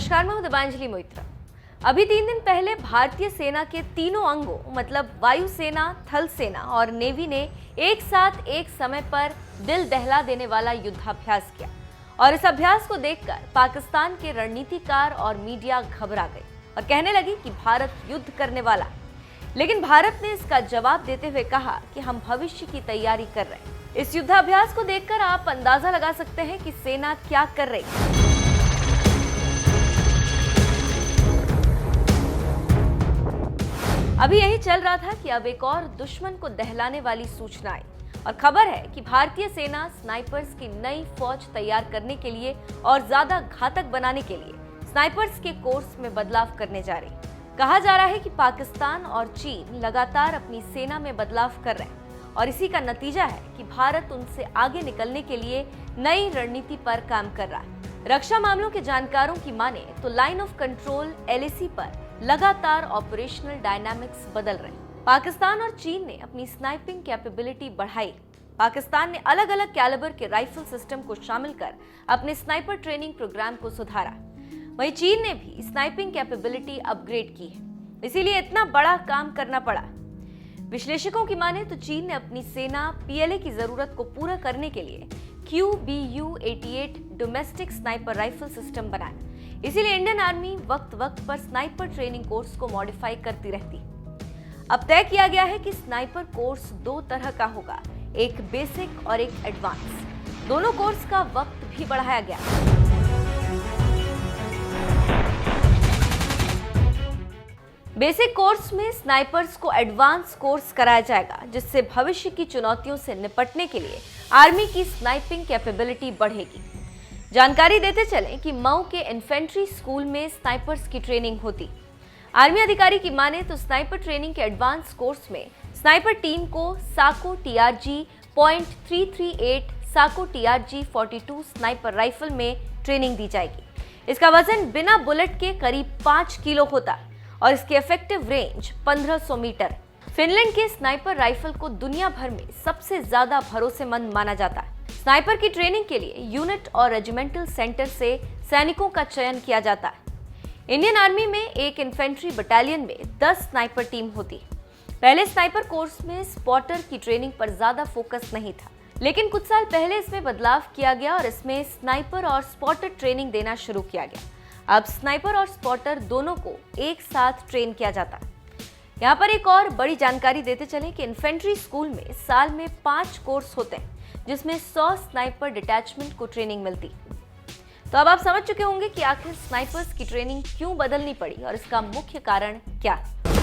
नमस्कार, मैं हूं दिव्यांजलि मोइत्रा। अभी 3 दिन पहले भारतीय सेना के तीनों अंगों मतलब वायुसेना, थल सेना और नेवी ने एक साथ एक समय पर दिल दहला देने वाला युद्धाभ्यास किया और इस अभ्यास को देखकर पाकिस्तान के रणनीतिकार और मीडिया घबरा गए और कहने लगी कि भारत युद्ध करने वाला है। लेकिन भारत ने इसका जवाब देते हुए कहा कि हम भविष्य की तैयारी कर रहे हैं। इस युद्धाभ्यास को देखकर आप अंदाजा लगा सकते हैं कि सेना क्या कर रही है। अभी यही चल रहा था कि अब एक और दुश्मन को दहलाने वाली सूचना आई और खबर है कि भारतीय सेना स्नाइपर्स की नई फौज तैयार करने के लिए और ज्यादा घातक बनाने के लिए स्नाइपर्स के कोर्स में बदलाव करने जा रही है। कहा जा रहा है कि पाकिस्तान और चीन लगातार अपनी सेना में बदलाव कर रहे हैं और इसी का नतीजा है कि भारत उनसे आगे निकलने के लिए नई रणनीति पर काम कर रहा है। रक्षा मामलों के जानकारों की माने तो लाइन ऑफ कंट्रोल LAC पर लगातार ऑपरेशनल डायनामिक्स बदल रहे हैं। पाकिस्तान और चीन ने अपनी स्नाइपिंग कैपेबिलिटी बढ़ाई। पाकिस्तान ने अलग अलग कैलिबर के राइफल सिस्टम को शामिल कर अपने स्नाइपर ट्रेनिंग प्रोग्राम को सुधारा। वहीं चीन ने भी स्नाइपिंग कैपेबिलिटी अपग्रेड की है, इसीलिए इतना बड़ा काम करना पड़ा। विश्लेषकों की माने तो चीन ने अपनी सेना PLA की जरूरत को पूरा करने के लिए QBU-88 domestic sniper rifle system बनाया। इसीलिए इंडियन आर्मी वक्त वक्त पर स्नाइपर ट्रेनिंग कोर्स को मॉडिफाई करती रहती। अब तय किया गया है कि स्नाइपर कोर्स 2 तरह का होगा, एक बेसिक और एक एडवांस। दोनों कोर्स का वक्त भी बढ़ाया गया। बेसिक कोर्स में स्नाइपर्स को एडवांस कोर्स कराया जाएगा, जिससे भविष्य की चुनौतियों से निपटने के लिए आर्मी की स्नाइपिंग कैपेबिलिटी बढ़ेगी। जानकारी देते चलें कि मऊ के इन्फेंट्री स्कूल में स्नाइपर्स की ट्रेनिंग होती। आर्मी अधिकारी की माने तो स्नाइपर ट्रेनिंग के एडवांस कोर्स में स्नाइपर टीम को साको TRG .338 साको TRG 42 स्नाइपर राइफल में ट्रेनिंग दी जाएगी। इसका वजन बिना बुलेट के करीब 5 किलो होता और इसकी इफेक्टिव रेंज 1500 मीटर। फिनलैंड के स्नाइपर राइफल को दुनिया भर में सबसे ज्यादा भरोसेमंद माना जाता है। स्नाइपर की ट्रेनिंग के लिए यूनिट और रेजिमेंटल सेंटर से सैनिकों का चयन किया जाता है। इंडियन आर्मी में एक इन्फेंट्री बटालियन में 10 स्नाइपर टीम होती। पहले स्नाइपर कोर्स में स्पॉटर की ट्रेनिंग पर ज्यादा फोकस नहीं था, लेकिन कुछ साल पहले इसमें बदलाव किया गया और इसमें स्नाइपर और स्पॉटर ट्रेनिंग देना शुरू किया गया। अब स्नाइपर और स्पॉटर दोनों को एक साथ ट्रेन किया जाता है। यहाँ पर एक और बड़ी जानकारी देते चलें कि इन्फेंट्री स्कूल में साल में 5 कोर्स होते हैं, जिसमें 100 स्नाइपर डिटैचमेंट को ट्रेनिंग मिलती। तो अब आप समझ चुके होंगे कि आखिर स्नाइपर्स की ट्रेनिंग क्यों बदलनी पड़ी और इसका मुख्य कारण क्या है।